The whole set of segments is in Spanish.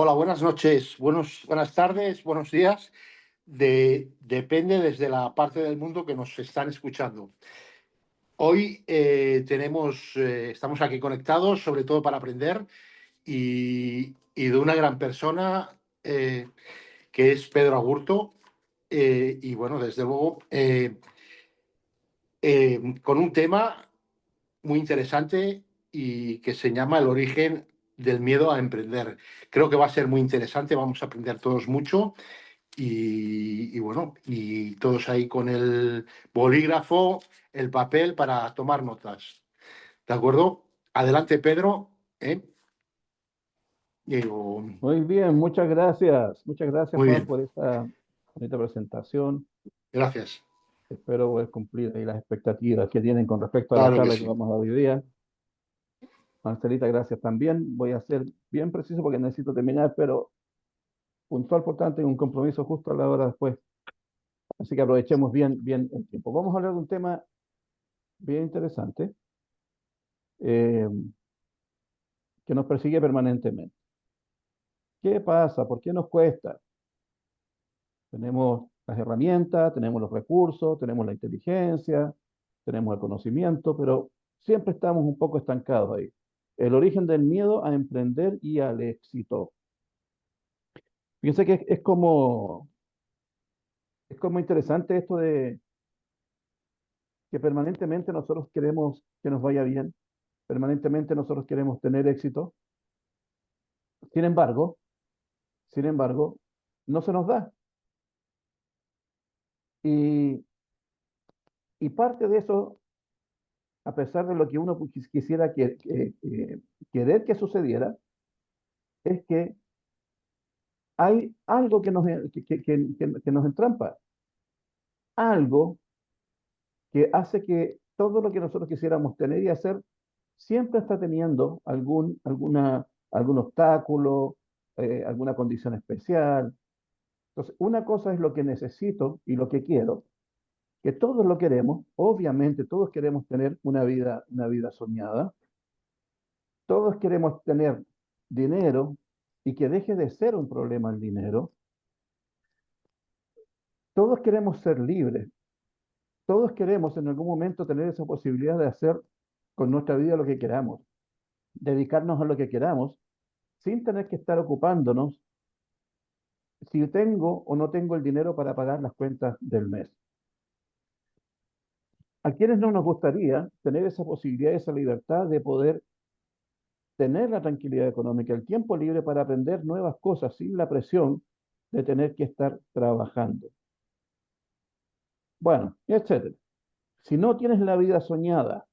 Hola, buenas noches, buenas tardes, buenos días. Depende desde la parte del mundo que nos están escuchando. Hoy estamos aquí conectados, sobre todo para aprender y de una gran persona que es Pedro Agurto. Y bueno, desde luego, con un tema muy interesante y que se llama el origen del miedo a emprender. Creo que va a ser muy interesante, vamos a aprender todos mucho. Y bueno, y todos ahí con el bolígrafo, el papel para tomar notas. ¿De acuerdo? Adelante, Pedro. ¿eh? Digo, Muy bien, muchas gracias. Muchas gracias, muy Juan, bien, por esta bonita presentación. gracias. Espero poder cumplir ahí las expectativas que tienen con respecto a la Claro que charla que sí. vamos a dar hoy día. Marcelita, gracias también. Voy a ser bien preciso porque necesito terminar, pero puntual, por tanto, y un compromiso justo a la hora después. Así que aprovechemos bien el tiempo. Vamos a hablar de un tema bien interesante eh, que nos persigue permanentemente. ¿Qué pasa? ¿Por qué nos cuesta? Tenemos las herramientas, tenemos los recursos, tenemos la inteligencia, tenemos el conocimiento, pero siempre estamos un poco estancados ahí. El origen del miedo a emprender y al éxito. Fíjense que es como interesante esto de que permanentemente nosotros queremos que nos vaya bien, permanentemente nosotros queremos tener éxito. Sin embargo, sin embargo, no se nos da. Y, y parte de eso, a pesar de lo que uno quisiera querer que sucediera, es que hay algo que nos entrampa, algo que hace que todo lo que nosotros quisiéramos tener y hacer siempre está teniendo algún obstáculo, alguna condición especial. Entonces, una cosa es lo que necesito y lo que quiero, que todos lo queremos, obviamente todos queremos tener una vida soñada, todos queremos tener dinero y que deje de ser un problema el dinero, todos queremos ser libres. Todos queremos en algún momento tener esa posibilidad de hacer con nuestra vida lo que queramos, dedicarnos a lo que queramos, sin tener que estar ocupándonos si tengo o no tengo el dinero para pagar las cuentas del mes. ¿A quienes no nos gustaría tener esa posibilidad, esa libertad de poder tener la tranquilidad económica, el tiempo libre para aprender nuevas cosas sin la presión de tener que estar trabajando? Bueno, etcétera. Si no tienes la vida soñada,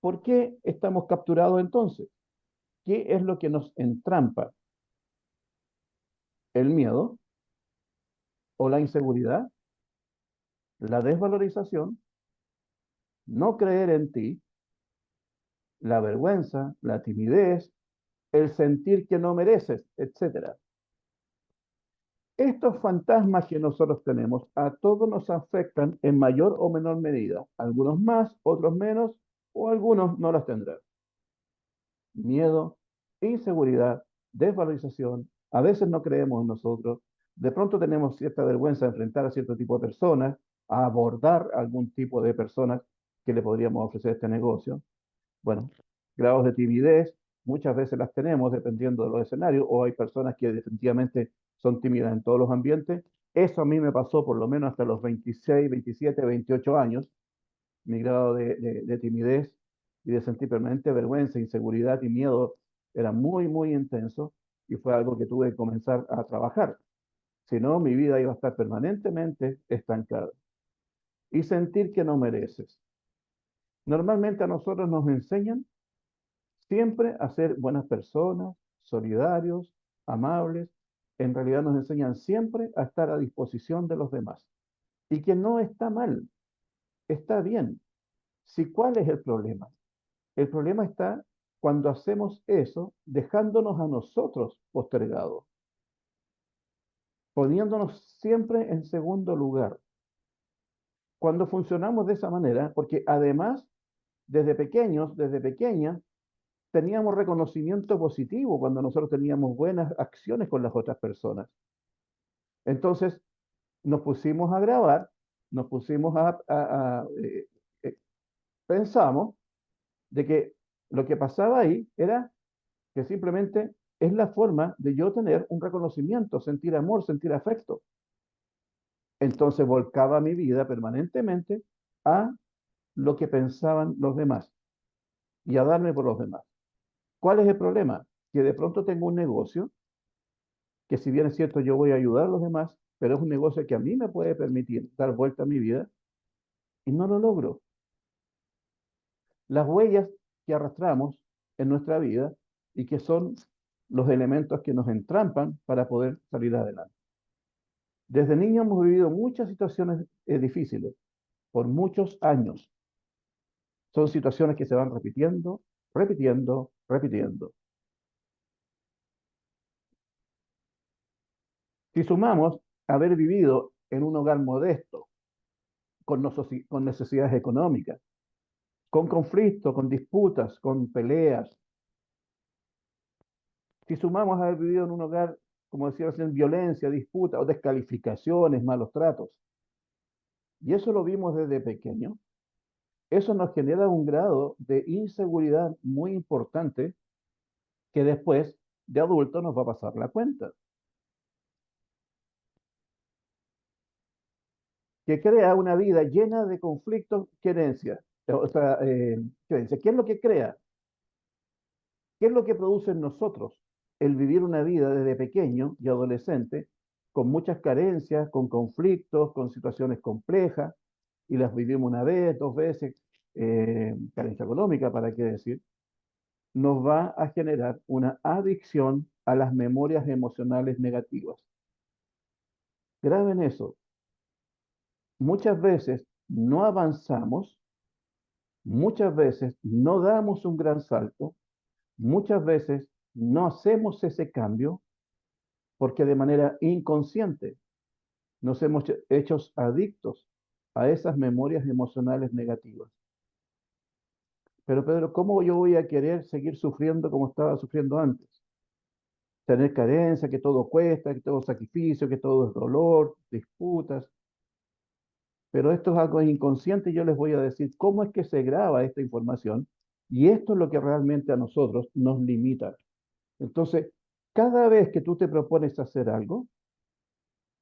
¿por qué estamos capturados entonces? ¿Qué es lo que nos entrampa? ¿El miedo o la inseguridad, la desvalorización, no creer en ti, la vergüenza, la timidez, el sentir que no mereces, etcétera? Estos fantasmas que nosotros tenemos a todos nos afectan en mayor o menor medida, algunos más, otros menos, o algunos no las tendrán. Miedo, inseguridad, desvalorización, a veces no creemos en nosotros, de pronto tenemos cierta vergüenza de enfrentar a cierto tipo de personas, a abordar algún tipo de personas que le podríamos ofrecer este negocio. Bueno, grados de timidez, muchas veces las tenemos dependiendo de los escenarios, o hay personas que definitivamente son tímidas en todos los ambientes. Eso a mí me pasó por lo menos hasta los 26, 27, 28 años, mi grado de timidez y de sentir permanente vergüenza, inseguridad y miedo era muy intenso y fue algo que tuve que comenzar a trabajar. Si no, mi vida iba a estar permanentemente estancada. Y sentir que no mereces. Normalmente a nosotros nos enseñan siempre a ser buenas personas, solidarios, amables. En realidad nos enseñan siempre a estar a disposición de los demás. Y que no está mal, está bien. Si, ¿cuál es el problema? El problema está cuando hacemos eso dejándonos a nosotros postergados, poniéndonos siempre en segundo lugar. Cuando funcionamos de esa manera, porque además, desde pequeños, desde pequeña, teníamos reconocimiento positivo cuando nosotros teníamos buenas acciones con las otras personas. Entonces nos pusimos a grabar, nos pusimos pensamos de que lo que pasaba ahí era que simplemente es la forma de yo tener un reconocimiento, sentir amor, sentir afecto. Entonces volcaba mi vida permanentemente a lo que pensaban los demás y a darme por los demás. ¿Cuál es el problema? Que de pronto tengo un negocio que, si bien es cierto, yo voy a ayudar a los demás, pero es un negocio que a mí me puede permitir dar vuelta a mi vida y no lo logro. Las huellas que arrastramos en nuestra vida y que son los elementos que nos entrampan para poder salir adelante. Desde niños hemos vivido muchas situaciones difíciles por muchos años. Son situaciones que se van repitiendo, repitiendo, repitiendo. Si sumamos haber vivido en un hogar modesto, con necesidades económicas, con conflictos, con disputas, con peleas, si sumamos haber vivido en un hogar, como decía recién, violencia, disputa o descalificaciones, malos tratos, y eso lo vimos desde pequeño, eso nos genera un grado de inseguridad muy importante que después de adulto nos va a pasar la cuenta, que crea una vida llena de conflictos, querencias. O sea, creencias. ¿Qué es lo que crea? ¿Qué es lo que produce en nosotros el vivir una vida desde pequeño y adolescente con muchas carencias, con conflictos, con situaciones complejas, y las vivimos una vez, dos veces, carencia económica, ¿para qué decir? Nos va a generar una adicción a las memorias emocionales negativas. Graben eso. Muchas veces no avanzamos, muchas veces no damos un gran salto, muchas veces no hacemos ese cambio porque de manera inconsciente nos hemos hecho adictos a esas memorias emocionales negativas. Pero Pedro, ¿cómo yo voy a querer seguir sufriendo como estaba sufriendo antes? Tener carencia, que todo cuesta, que todo es sacrificio, que todo es dolor, disputas. Pero esto es algo inconsciente y yo les voy a decir cómo es que se graba esta información, y esto es lo que realmente a nosotros nos limita. Entonces, cada vez que tú te propones hacer algo,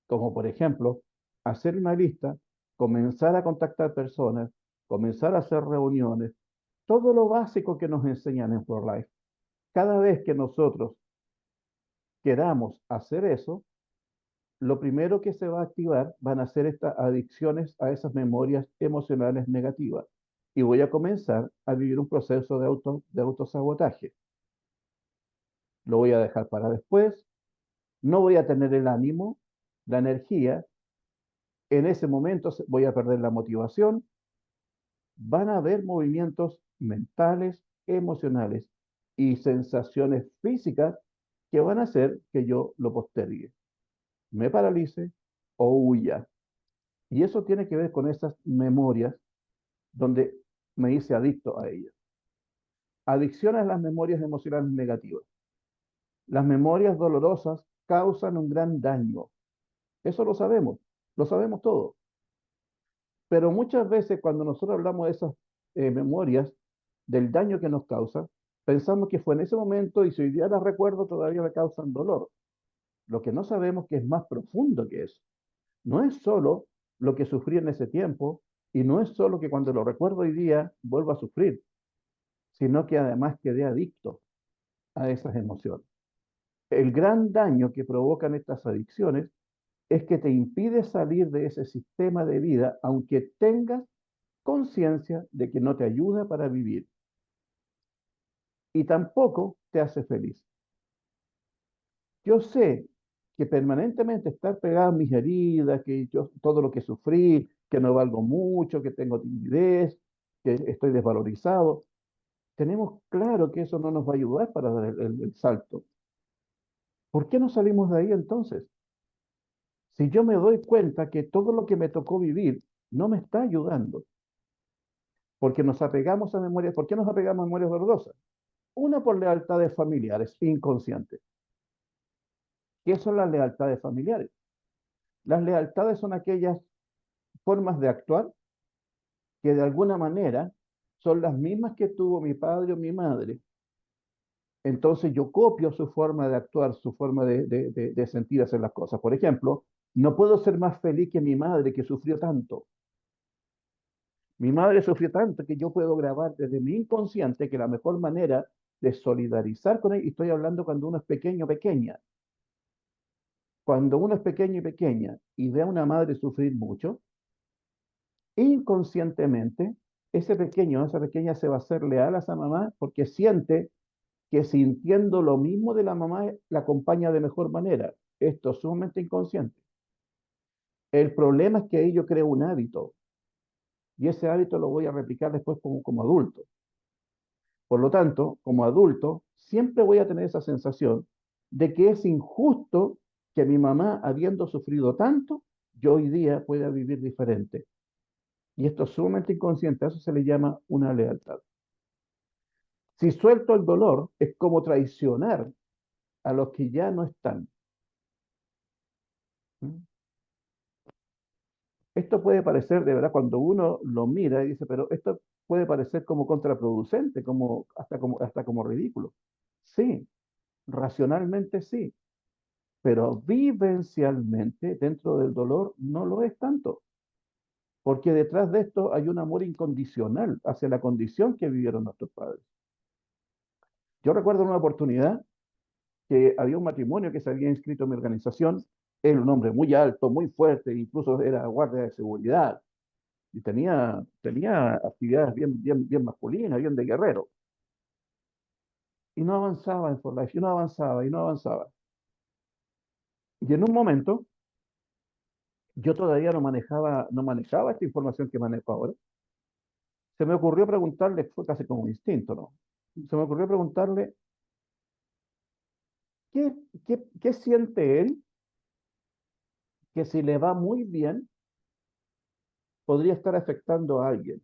como por ejemplo hacer una lista, comenzar a contactar personas, comenzar a hacer reuniones, todo lo básico que nos enseñan en For Life, cada vez que nosotros queramos hacer eso, lo primero que se va a activar van a ser estas adicciones a esas memorias emocionales negativas. Y voy a comenzar a vivir un proceso de autosabotaje. Lo voy a dejar para después, no voy a tener el ánimo, la energía, en ese momento voy a perder la motivación, van a haber movimientos mentales, emocionales y sensaciones físicas que van a hacer que yo lo postergue, me paralice o huya. Y eso tiene que ver con esas memorias donde me hice adicto a ellas. Adicción a las memorias emocionales negativas. Las memorias dolorosas causan un gran daño. Eso lo sabemos todo. Pero muchas veces cuando nosotros hablamos de esas memorias, del daño que nos causa, pensamos que fue en ese momento y si hoy día las recuerdo todavía me causan dolor. Lo que no sabemos que es más profundo que eso. No es solo lo que sufrí en ese tiempo y no es solo que cuando lo recuerdo hoy día vuelvo a sufrir, sino que además quedé adicto a esas emociones. El gran daño que provocan estas adicciones es que te impide salir de ese sistema de vida, aunque tengas conciencia de que no te ayuda para vivir y tampoco te hace feliz. Yo sé que permanentemente estar pegado a mis heridas, que yo todo lo que sufrí, que no valgo mucho, que tengo timidez, que estoy desvalorizado, tenemos claro que eso no nos va a ayudar para dar el salto. ¿Por qué no salimos de ahí entonces? Si yo me doy cuenta que todo lo que me tocó vivir no me está ayudando, porque nos apegamos a memorias, ¿por qué nos apegamos a memorias dolorosas? Una por lealtades familiares inconscientes. ¿Qué son las lealtades familiares? Las lealtades son aquellas formas de actuar que de alguna manera son las mismas que tuvo mi padre o mi madre. Entonces yo copio su forma de actuar, su forma de sentir, hacer las cosas. Por ejemplo, no puedo ser más feliz que mi madre que sufrió tanto. Mi madre sufrió tanto que yo puedo grabar desde mi inconsciente que la mejor manera de solidarizar con él, y estoy hablando cuando uno es pequeño o pequeña, cuando uno es pequeño y pequeña y ve a una madre sufrir mucho, inconscientemente ese pequeño, esa pequeña se va a hacer leal a esa mamá porque siente que sintiendo lo mismo de la mamá la acompaña de mejor manera. Esto es sumamente inconsciente. El problema es que ahí yo creo un hábito y ese hábito lo voy a replicar después como adulto. Por lo tanto, como adulto, siempre voy a tener esa sensación de que es injusto que mi mamá, habiendo sufrido tanto, yo hoy día pueda vivir diferente. Y esto es sumamente inconsciente, a eso se le llama una lealtad. Si suelto el dolor, es como traicionar a los que ya no están. ¿Mm? Esto puede parecer, de verdad, cuando uno lo mira y dice, pero esto puede parecer como contraproducente, hasta como ridículo. Sí, racionalmente sí, pero vivencialmente dentro del dolor no lo es tanto, porque detrás de esto hay un amor incondicional hacia la condición que vivieron nuestros padres. Yo recuerdo una oportunidad que había un matrimonio que se había inscrito en mi organización, era un hombre muy alto, muy fuerte, incluso era guardia de seguridad, y tenía actividades bien masculinas, bien de guerrero. Y no avanzaba en For Life, y no avanzaba, y no avanzaba. Y en un momento, yo todavía no manejaba esta información que manejo ahora. Se me ocurrió preguntarle, fue casi como un instinto, ¿no? Se me ocurrió preguntarle, ¿qué siente él que si le va muy bien podría estar afectando a alguien?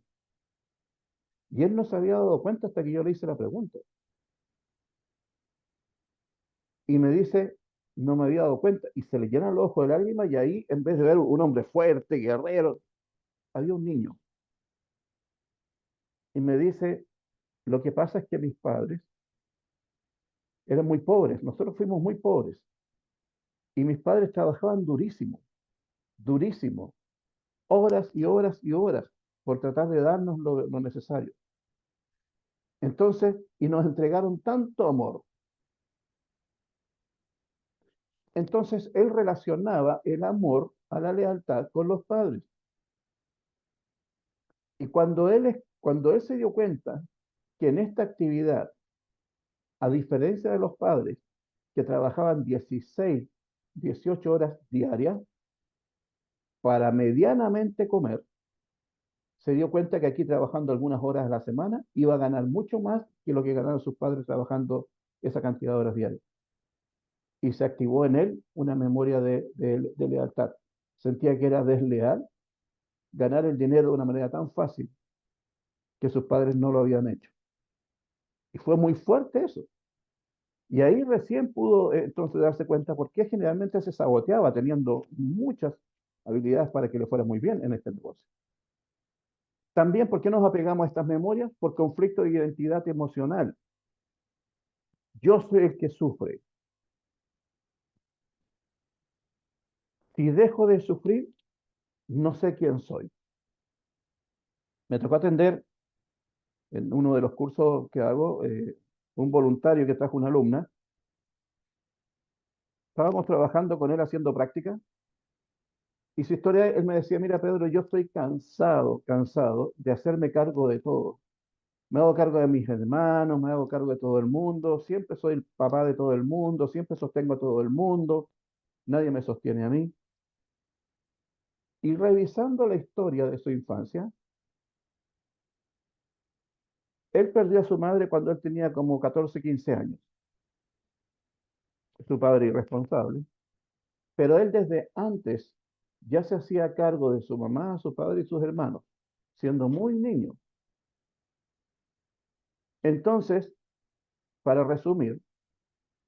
Y él no se había dado cuenta hasta que yo le hice la pregunta. Y me dice, no me había dado cuenta. Y se le llenan los ojos de lágrimas y ahí, en vez de ver un hombre fuerte, guerrero, había un niño. Y me dice, lo que pasa es que mis padres eran muy pobres, nosotros fuimos muy pobres. Y mis padres trabajaban durísimo, durísimo, horas y horas y horas por tratar de darnos lo necesario. Entonces, y nos entregaron tanto amor. Entonces, él relacionaba el amor a la lealtad con los padres. Y cuando él se dio cuenta que en esta actividad, a diferencia de los padres que trabajaban 16, 18 horas diarias para medianamente comer, se dio cuenta que aquí trabajando algunas horas a la semana iba a ganar mucho más que lo que ganaron sus padres trabajando esa cantidad de horas diarias. Y se activó en él una memoria de lealtad. Sentía que era desleal ganar el dinero de una manera tan fácil que sus padres no lo habían hecho. Y fue muy fuerte eso. Y ahí recién pudo entonces darse cuenta por qué generalmente se saboteaba teniendo muchas habilidades para que le fuera muy bien en este negocio. También, ¿por qué nos apegamos a estas memorias? Por conflicto de identidad emocional. Yo soy el que sufre. Si dejo de sufrir, no sé quién soy. Me tocó atender en uno de los cursos que hago, un voluntario que trajo una alumna. Estábamos trabajando con él haciendo práctica y su historia, él me decía, mira Pedro, yo estoy cansado de hacerme cargo de todo. Me hago cargo de mis hermanos, me hago cargo de todo el mundo, siempre soy el papá de todo el mundo, siempre sostengo a todo el mundo, nadie me sostiene a mí. Y revisando la historia de su infancia, él perdió a su madre cuando él tenía como 14, 15 años, su padre irresponsable, pero él desde antes ya se hacía cargo de su mamá, su padre y sus hermanos, siendo muy niño. Entonces, para resumir,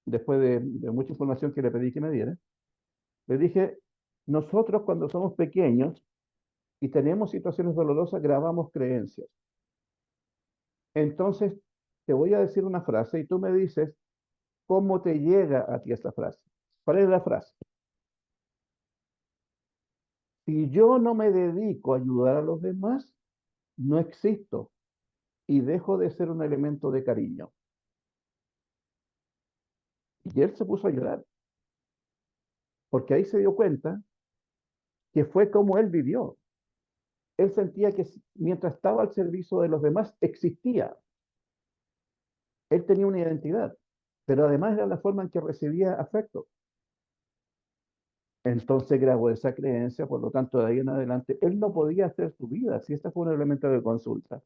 después de mucha información que le pedí que me diera, le dije, nosotros cuando somos pequeños y tenemos situaciones dolorosas, grabamos creencias. Entonces, te voy a decir una frase y tú me dices cómo te llega a ti esa frase. ¿Cuál es la frase? Si yo no me dedico a ayudar a los demás, no existo y dejo de ser un elemento de cariño. Y él se puso a llorar, porque ahí se dio cuenta que fue como él vivió. Él sentía que mientras estaba al servicio de los demás, existía. Él tenía una identidad, pero además era la forma en que recibía afecto. Entonces grabó esa creencia, por lo tanto, de ahí en adelante, él no podía hacer su vida, si este fue un elemento de consulta.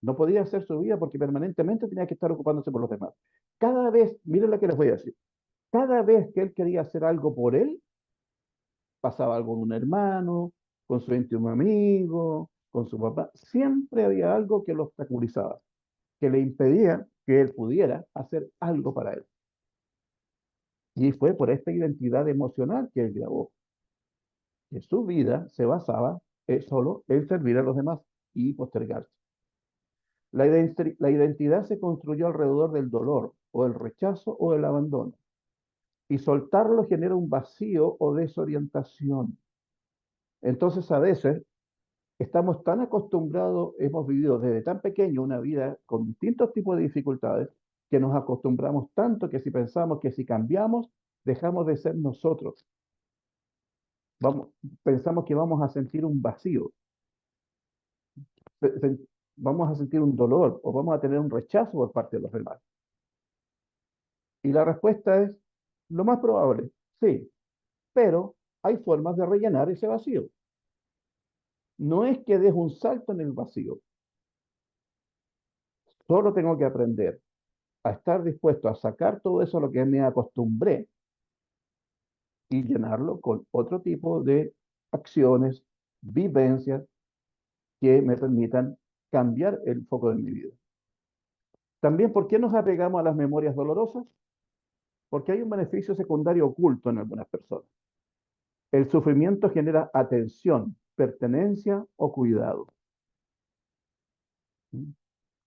No podía hacer su vida porque permanentemente tenía que estar ocupándose por los demás. Cada vez, miren lo que les voy a decir, cada vez que él quería hacer algo por él, pasaba algo con un hermano, con su íntimo amigo, con su papá, siempre había algo que lo obstaculizaba, que le impedía que él pudiera hacer algo para él. Y fue por esta identidad emocional que él grabó, que su vida se basaba solo en servir a los demás y postergarse. La identidad se construyó alrededor del dolor, o el rechazo, o el abandono. Y soltarlo genera un vacío o desorientación. Entonces, a veces, estamos tan acostumbrados, hemos vivido desde tan pequeño una vida con distintos tipos de dificultades, que nos acostumbramos tanto que si pensamos que si cambiamos, dejamos de ser nosotros. Vamos, pensamos que vamos a sentir un vacío, vamos a sentir un dolor o vamos a tener un rechazo por parte de los demás. Y la respuesta es, lo más probable, sí, pero hay formas de rellenar ese vacío. No es que des un salto en el vacío, solo tengo que aprender a estar dispuesto a sacar todo eso a lo que me acostumbré y llenarlo con otro tipo de acciones, vivencias que me permitan cambiar el foco de mi vida. También, ¿por qué nos apegamos a las memorias dolorosas? Porque hay un beneficio secundario oculto en algunas personas. El sufrimiento genera atención, pertenencia o cuidado.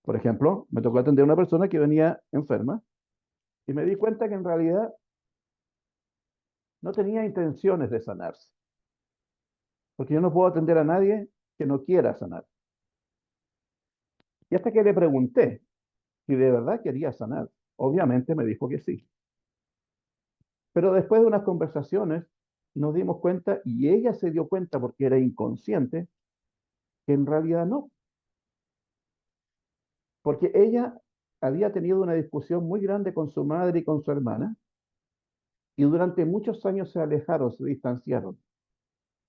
Por ejemplo, me tocó atender a una persona que venía enferma y me di cuenta que en realidad no tenía intenciones de sanarse, porque yo no puedo atender a nadie que no quiera sanar. Y hasta que le pregunté si de verdad quería sanar, obviamente me dijo que sí. Pero después de unas conversaciones nos dimos cuenta, y ella se dio cuenta porque era inconsciente, que en realidad no, porque ella había tenido una discusión muy grande con su madre y con su hermana, y durante muchos años se alejaron, se distanciaron,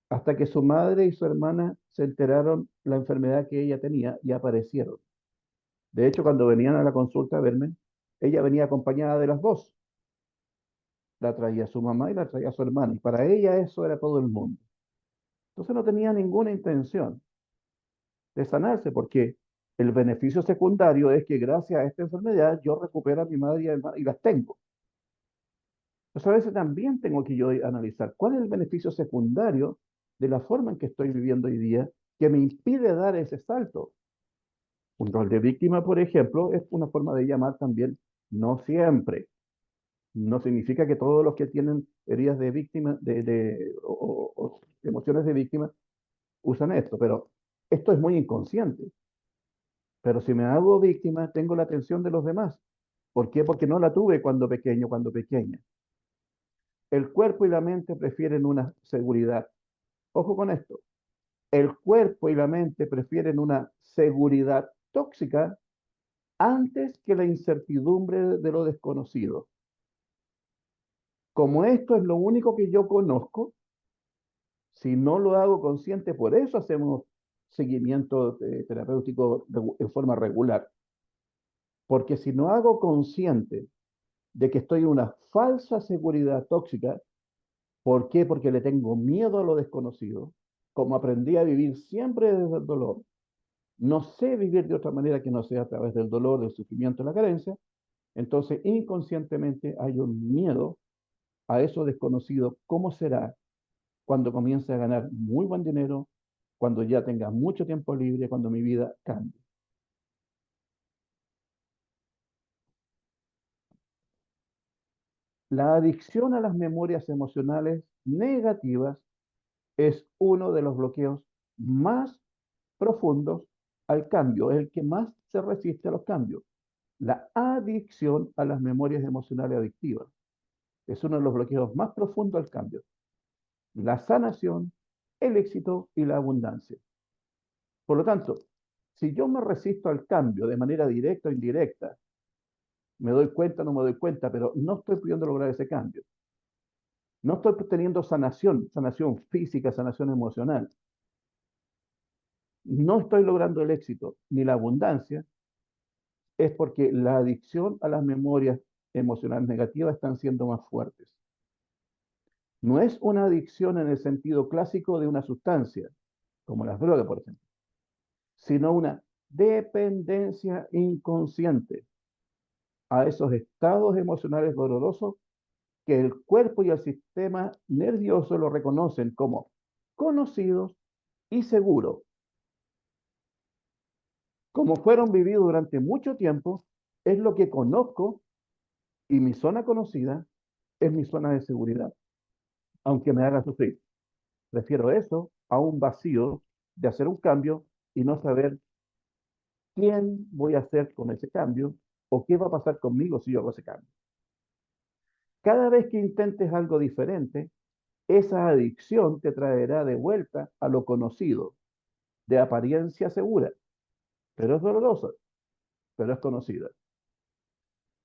hasta que su madre y su hermana se enteraron la enfermedad que ella tenía y aparecieron. De hecho, cuando venían a la consulta a verme, ella venía acompañada de las dos. La traía su mamá y la traía su hermana, y para ella eso era todo el mundo. Entonces no tenía ninguna intención de sanarse, porque el beneficio secundario es que gracias a esta enfermedad yo recupero a mi madre y a y las tengo. Entonces a veces también tengo que yo analizar cuál es el beneficio secundario de la forma en que estoy viviendo hoy día que me impide dar ese salto. Un rol de víctima, por ejemplo, es una forma de llamar también, no siempre. No significa que todos los que tienen heridas de víctima o emociones de víctima usan esto, pero esto es muy inconsciente. Pero si me hago víctima, tengo la atención de los demás. ¿Por qué? Porque no la tuve cuando pequeño, cuando pequeña. El cuerpo y la mente prefieren una seguridad. Ojo con esto. El cuerpo y la mente prefieren una seguridad tóxica antes que la incertidumbre de lo desconocido. Como esto es lo único que yo conozco, si no lo hago consciente, por eso hacemos seguimiento terapéutico en forma regular. Porque si no hago consciente de que estoy en una falsa seguridad tóxica, ¿por qué? Porque le tengo miedo a lo desconocido. Como aprendí a vivir siempre desde el dolor, no sé vivir de otra manera que no sea a través del dolor, del sufrimiento, de la carencia. Entonces, inconscientemente hay un miedo a eso desconocido. ¿Cómo será cuando comience a ganar muy buen dinero, cuando ya tenga mucho tiempo libre, cuando mi vida cambie? La adicción a las memorias emocionales negativas es uno de los bloqueos más profundos al cambio, es el que más se resiste a los cambios. La adicción a las memorias emocionales adictivas es uno de los bloqueos más profundos al cambio. La sanación, el éxito y la abundancia. Por lo tanto, si yo me resisto al cambio de manera directa o indirecta, me doy cuenta, no me doy cuenta, pero no estoy pudiendo lograr ese cambio. No estoy teniendo sanación, sanación física, sanación emocional. No estoy logrando el éxito ni la abundancia, es porque la adicción a las memorias emocionales negativas están siendo más fuertes. No es una adicción en el sentido clásico de una sustancia, como las drogas, por ejemplo, sino una dependencia inconsciente a esos estados emocionales dolorosos que el cuerpo y el sistema nervioso lo reconocen como conocidos y seguros. Como fueron vividos durante mucho tiempo, es lo que conozco y mi zona conocida es mi zona de seguridad, aunque me haga sufrir. Prefiero eso a un vacío de hacer un cambio y no saber quién voy a hacer con ese cambio o qué va a pasar conmigo si yo hago ese cambio. Cada vez que intentes algo diferente, esa adicción te traerá de vuelta a lo conocido, de apariencia segura, pero es dolorosa, pero es conocida.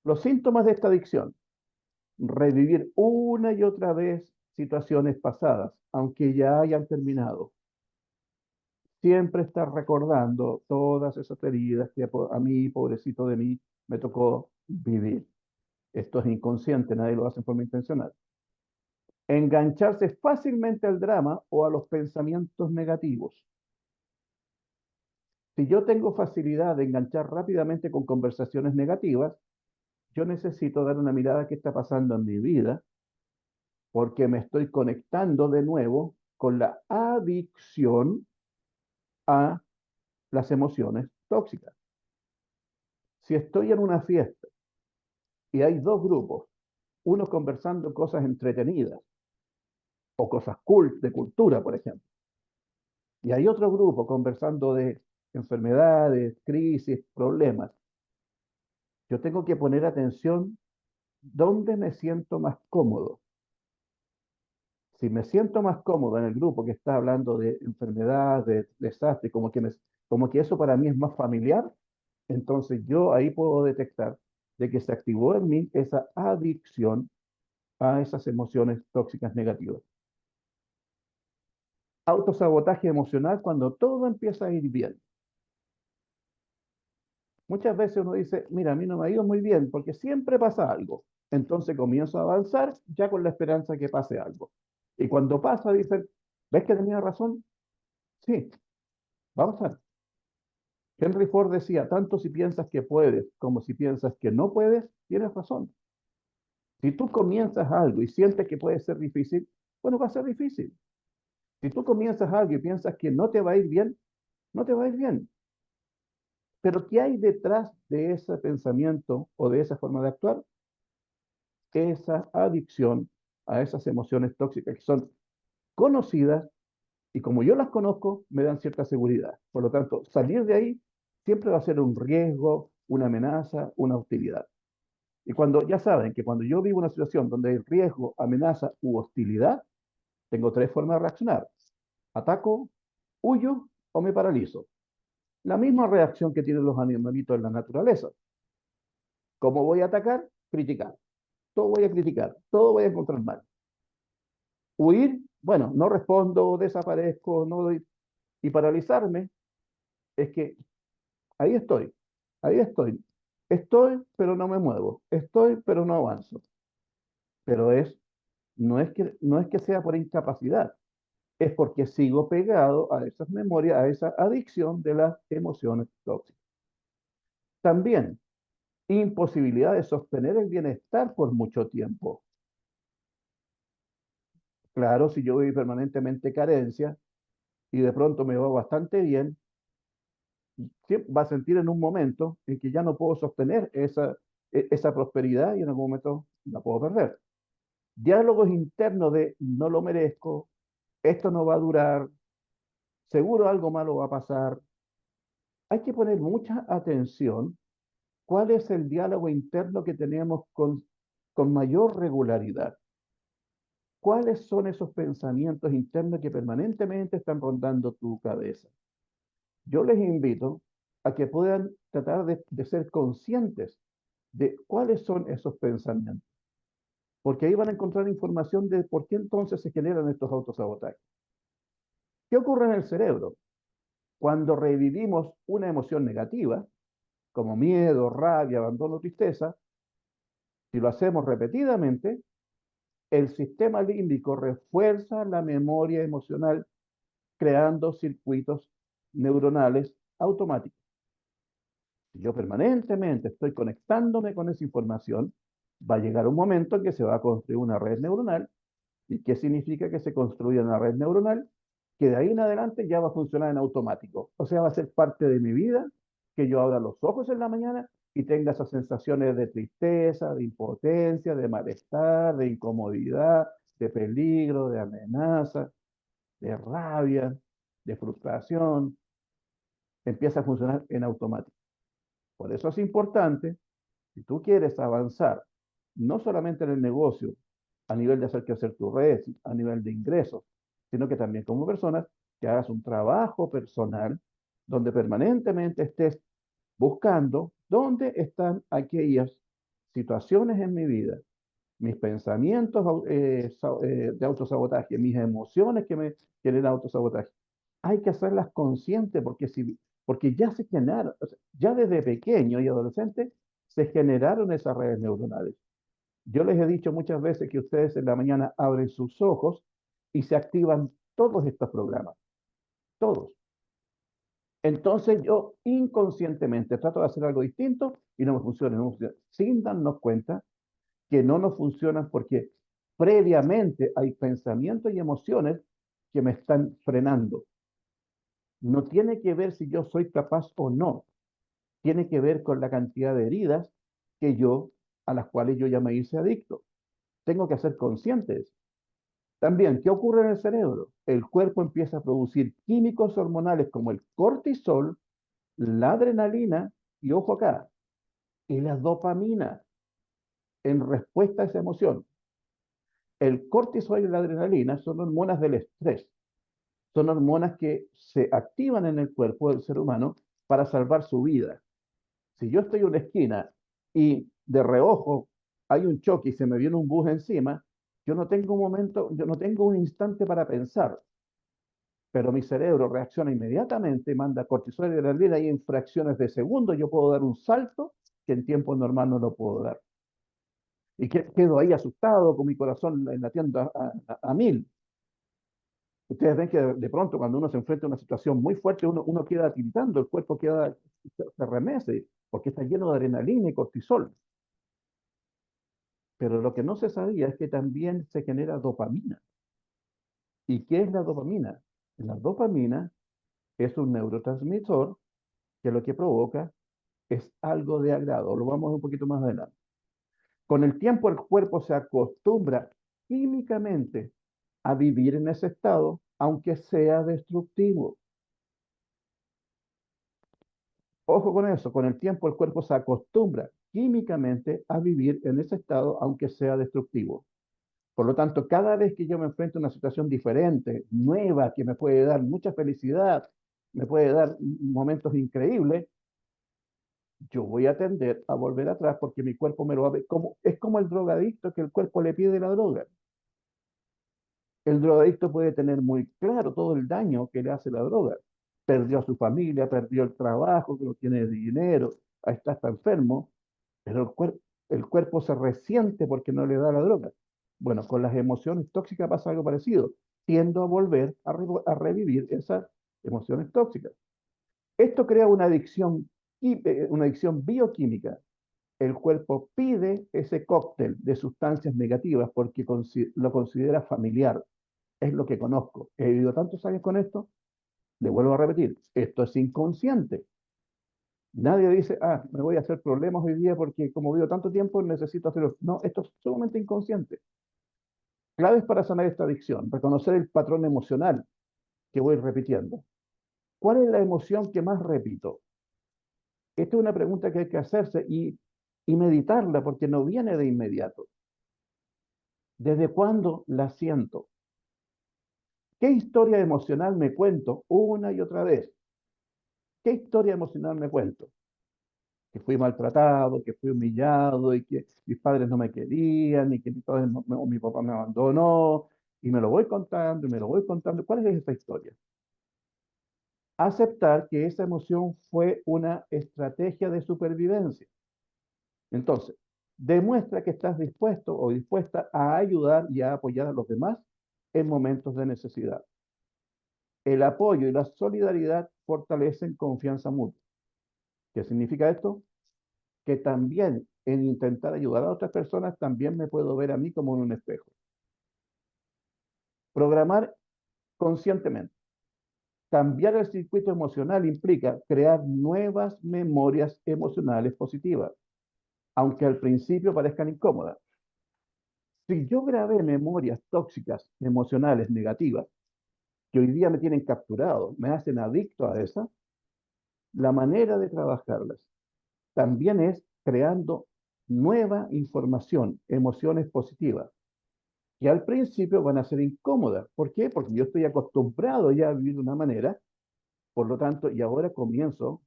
Los síntomas de esta adicción: revivir una y otra vez situaciones pasadas, aunque ya hayan terminado. Siempre estar recordando todas esas heridas que a mí, pobrecito de mí, me tocó vivir. Esto es inconsciente, nadie lo hace en forma intencional. Engancharse fácilmente al drama o a los pensamientos negativos. Si yo tengo facilidad de enganchar rápidamente con conversaciones negativas, yo necesito dar una mirada a qué está pasando en mi vida, porque me estoy conectando de nuevo con la adicción a las emociones tóxicas. Si estoy en una fiesta y hay dos grupos, uno conversando cosas entretenidas o cosas cool de cultura, por ejemplo, y hay otro grupo conversando de enfermedades, crisis, problemas, yo tengo que poner atención dónde me siento más cómodo. Si me siento más cómodo en el grupo que está hablando de enfermedad, de desastre, como que eso para mí es más familiar, entonces yo ahí puedo detectar de que se activó en mí esa adicción a esas emociones tóxicas negativas. Autosabotaje emocional cuando todo empieza a ir bien. Muchas veces uno dice, mira, a mí no me ha ido muy bien porque siempre pasa algo. Entonces comienzo a avanzar ya con la esperanza que pase algo. Y cuando pasa, dicen, ¿ves que tenía razón? Sí, va a pasar. Henry Ford decía, tanto si piensas que puedes como si piensas que no puedes, tienes razón. Si tú comienzas algo y sientes que puede ser difícil, bueno, va a ser difícil. Si tú comienzas algo y piensas que no te va a ir bien, no te va a ir bien. Pero ¿qué hay detrás de ese pensamiento o de esa forma de actuar? Esa adicción a esas emociones tóxicas que son conocidas y como yo las conozco, me dan cierta seguridad. Por lo tanto, salir de ahí siempre va a ser un riesgo, una amenaza, una hostilidad. Y cuando ya saben que cuando yo vivo una situación donde hay riesgo, amenaza u hostilidad, tengo tres formas de reaccionar: ataco, huyo o me paralizo. La misma reacción que tienen los animalitos en la naturaleza. ¿Cómo voy a atacar? Criticar. Todo voy a criticar, todo voy a encontrar mal. Huir, bueno, no respondo, desaparezco, no doy. Y paralizarme es que ahí estoy, ahí estoy. Estoy, pero no me muevo. Estoy, pero no avanzo. Pero no es que sea por incapacidad, es porque sigo pegado a esas memorias, a esa adicción de las emociones tóxicas. También imposibilidad de sostener el bienestar por mucho tiempo. Claro, si yo vivo permanentemente carencia y de pronto me va bastante bien, va a sentir en un momento en que ya no puedo sostener esa prosperidad y en algún momento la puedo perder. Diálogos internos de no lo merezco, esto no va a durar, seguro algo malo va a pasar. Hay que poner mucha atención cuál es el diálogo interno que tenemos con mayor regularidad. ¿Cuáles son esos pensamientos internos que permanentemente están rondando tu cabeza? Yo les invito a que puedan tratar de ser conscientes de cuáles son esos pensamientos, porque ahí van a encontrar información de por qué entonces se generan estos autosabotajes. ¿Qué ocurre en el cerebro? Cuando revivimos una emoción negativa, como miedo, rabia, abandono, tristeza, si lo hacemos repetidamente, el sistema límbico refuerza la memoria emocional creando circuitos neuronales automáticos. Si yo permanentemente estoy conectándome con esa información, va a llegar un momento en que se va a construir una red neuronal. ¿Y qué significa que se construya una red neuronal? Que de ahí en adelante ya va a funcionar en automático. O sea, va a ser parte de mi vida, que yo abra los ojos en la mañana y tenga esas sensaciones de tristeza, de impotencia, de malestar, de incomodidad, de peligro, de amenaza, de rabia, de frustración. Empieza a funcionar en automático. Por eso es importante, si tú quieres avanzar, no solamente en el negocio, a nivel de hacer crecer tu red, a nivel de ingresos, sino que también como persona, que hagas un trabajo personal donde permanentemente estés buscando dónde están aquellas situaciones en mi vida, mis pensamientos de autosabotaje, mis emociones que me generan autosabotaje. Hay que hacerlas conscientes porque ya se generaron, o sea, ya desde pequeño y adolescente se generaron esas redes neuronales. Yo les he dicho muchas veces que ustedes en la mañana abren sus ojos y se activan todos estos programas, todos. Entonces yo inconscientemente trato de hacer algo distinto y no me funciona, no me funciona, sin darnos cuenta que no nos funcionan porque previamente hay pensamientos y emociones que me están frenando. No tiene que ver si yo soy capaz o no, tiene que ver con la cantidad de heridas que a las cuales yo ya me hice adicto. Tengo que ser consciente de eso. También, ¿qué ocurre en el cerebro? El cuerpo empieza a producir químicos hormonales como el cortisol, la adrenalina y, ojo acá, y la dopamina en respuesta a esa emoción. El cortisol y la adrenalina son hormonas del estrés. Son hormonas que se activan en el cuerpo del ser humano para salvar su vida. Si yo estoy en una esquina y de reojo hay un choque y se me viene un bus encima, yo no tengo un momento, yo no tengo un instante para pensar, pero mi cerebro reacciona inmediatamente, manda cortisol y adrenalina y en fracciones de segundos yo puedo dar un salto que en tiempo normal no lo puedo dar. Y quedo ahí asustado con mi corazón latiendo a mil. Ustedes ven que de pronto cuando uno se enfrenta a una situación muy fuerte, uno queda tiritando, el cuerpo se remece, porque está lleno de adrenalina y cortisol. Pero lo que no se sabía es que también se genera dopamina. ¿Y qué es la dopamina? La dopamina es un neurotransmisor que lo que provoca es algo de agrado. Lo vamos a ver un poquito más adelante. Con el tiempo el cuerpo se acostumbra químicamente a vivir en ese estado, aunque sea destructivo. Ojo con eso, con el tiempo el cuerpo se acostumbra químicamente a vivir en ese estado, aunque sea destructivo. Por lo tanto, cada vez que yo me enfrento a una situación diferente, nueva, que me puede dar mucha felicidad, me puede dar momentos increíbles, yo voy a tender a volver atrás porque mi cuerpo me lo va a ver como, es como el drogadicto que el cuerpo le pide la droga. El drogadicto puede tener muy claro todo el daño que le hace la droga. Perdió a su familia, perdió el trabajo, que no tiene dinero, está enfermo, pero el cuerpo se resiente porque no le da la droga. Bueno, con las emociones tóxicas pasa algo parecido. Tiendo a volver a revivir esas emociones tóxicas. Esto crea una adicción bioquímica. el cuerpo pide ese cóctel de sustancias negativas porque lo considera familiar, es lo que conozco. He vivido tantos años con esto, le vuelvo a repetir, esto es inconsciente. Nadie dice, me voy a hacer problemas hoy día porque como vivo tanto tiempo necesito hacerlo. No, esto es sumamente inconsciente. Claves para sanar esta adicción, reconocer el patrón emocional que voy repitiendo. ¿Cuál es la emoción que más repito? Esta es una pregunta que hay que hacerse y meditarla porque no viene de inmediato. ¿Desde cuándo la siento? ¿Qué historia emocional me cuento una y otra vez? ¿Qué historia emocional me cuento? Que fui maltratado, que fui humillado y que mis padres no me querían y que mi papá me abandonó y me lo voy contando y me lo voy contando. ¿Cuál es esa historia? Aceptar que esa emoción fue una estrategia de supervivencia. Entonces, demuestra que estás dispuesto o dispuesta a ayudar y a apoyar a los demás en momentos de necesidad. El apoyo y la solidaridad fortalecen confianza mutua. ¿Qué significa esto? Que también en intentar ayudar a otras personas, también me puedo ver a mí como en un espejo. Programar conscientemente. Cambiar el circuito emocional implica crear nuevas memorias emocionales positivas, aunque al principio parezcan incómodas. Si yo grabé memorias tóxicas, emocionales, negativas, que hoy día me tienen capturado, me hacen adicto a esas, la manera de trabajarlas también es creando nueva información, emociones positivas, que al principio van a ser incómodas. ¿Por qué? Porque yo estoy acostumbrado ya a vivir de una manera, por lo tanto, y ahora comienzo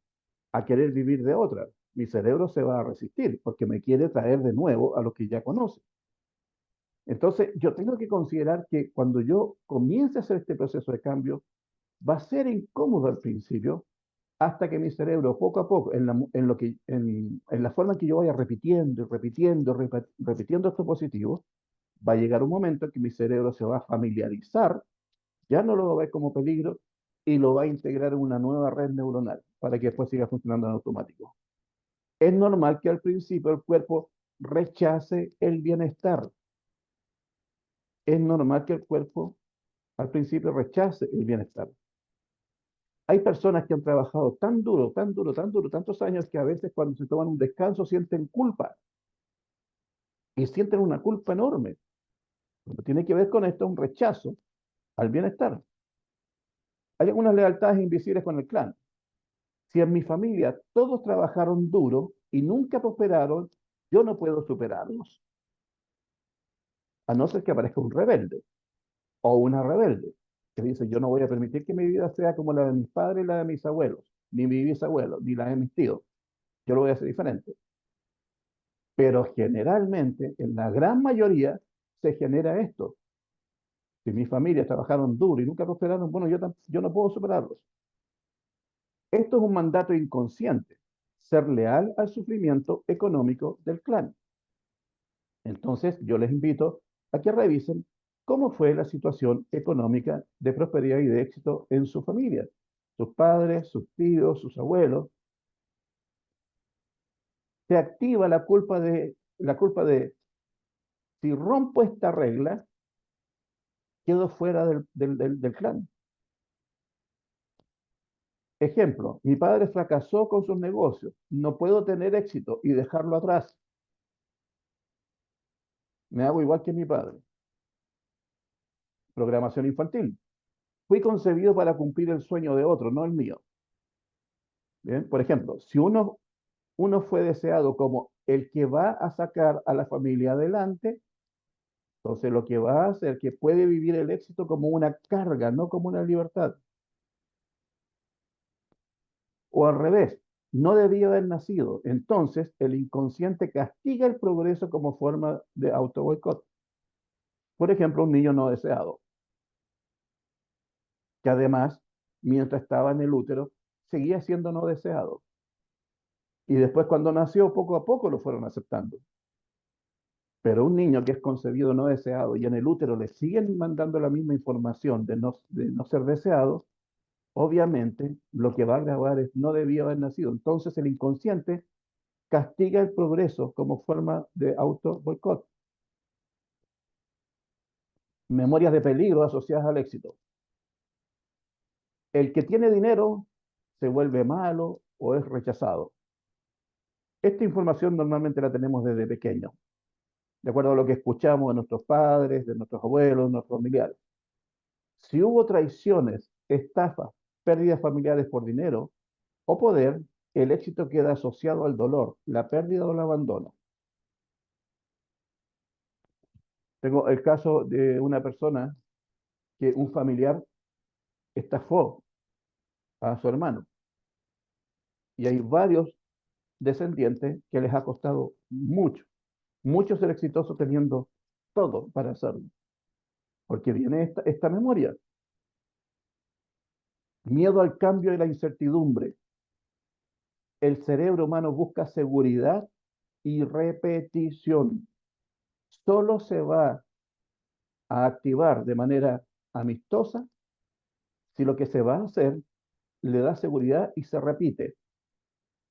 a querer vivir de otra. Mi cerebro se va a resistir porque me quiere traer de nuevo a lo que ya conoce. Entonces, yo tengo que considerar que cuando yo comience a hacer este proceso de cambio, va a ser incómodo al principio, hasta que mi cerebro, poco a poco, en la forma en que yo vaya repitiendo y repitiendo, repitiendo esto positivo, va a llegar un momento en que mi cerebro se va a familiarizar, ya no lo va a ver como peligro y lo va a integrar en una nueva red neuronal para que después siga funcionando en automático. Es normal que al principio el cuerpo rechace el bienestar. Es normal que el cuerpo al principio rechace el bienestar. Hay personas que han trabajado tan duro, tan duro, tan duro, tantos años que a veces cuando se toman un descanso sienten culpa y sienten una culpa enorme. Lo tiene que ver con esto, un rechazo al bienestar. Hay algunas lealtades invisibles con el clan. Si en mi familia todos trabajaron duro y nunca prosperaron, yo no puedo superarlos, a no ser que aparezca un rebelde o una rebelde que dice, yo no voy a permitir que mi vida sea como la de mis padres y la de mis abuelos, ni mi bisabuelo, ni la de mis tíos. Yo lo voy a hacer diferente. Pero generalmente, en la gran mayoría, se genera esto. Si mis familias trabajaron duro y nunca prosperaron, bueno, yo no puedo superarlos. Esto es un mandato inconsciente, ser leal al sufrimiento económico del clan. Entonces, yo les invito a que revisen cómo fue la situación económica de prosperidad y de éxito en su familia. Sus padres, sus tíos, sus abuelos. Se activa la culpa de si rompo esta regla, quedo fuera del clan. Ejemplo, mi padre fracasó con sus negocios, no puedo tener éxito y dejarlo atrás. Me hago igual que mi padre. Programación infantil. Fui concebido para cumplir el sueño de otro, no el mío. Bien, por ejemplo, si uno fue deseado como el que va a sacar a la familia adelante, entonces lo que va a hacer que puede vivir el éxito como una carga, no como una libertad. O al revés, no debía haber nacido. Entonces, el inconsciente castiga el progreso como forma de auto boicot. Por ejemplo, un niño no deseado, que además, mientras estaba en el útero, seguía siendo no deseado. Y después cuando nació, poco a poco lo fueron aceptando. Pero un niño que es concebido no deseado y en el útero le siguen mandando la misma información de no ser deseado, obviamente lo que va a grabar es no debía haber nacido. Entonces el inconsciente castiga el progreso como forma de auto boicot. Memorias de peligro asociadas al éxito. El que tiene dinero se vuelve malo o es rechazado. Esta información normalmente la tenemos desde pequeño, de acuerdo a lo que escuchamos de nuestros padres, de nuestros abuelos, de nuestros familiares. Si hubo traiciones, estafas, pérdidas familiares por dinero o poder, el éxito queda asociado al dolor, la pérdida o el abandono. Tengo el caso de una persona que un familiar estafó a su hermano y hay varios descendientes que les ha costado mucho, mucho ser exitosos teniendo todo para hacerlo, porque viene esta memoria. Miedo al cambio y la incertidumbre. El cerebro humano busca seguridad y repetición. Solo se va a activar de manera amistosa si lo que se va a hacer le da seguridad y se repite.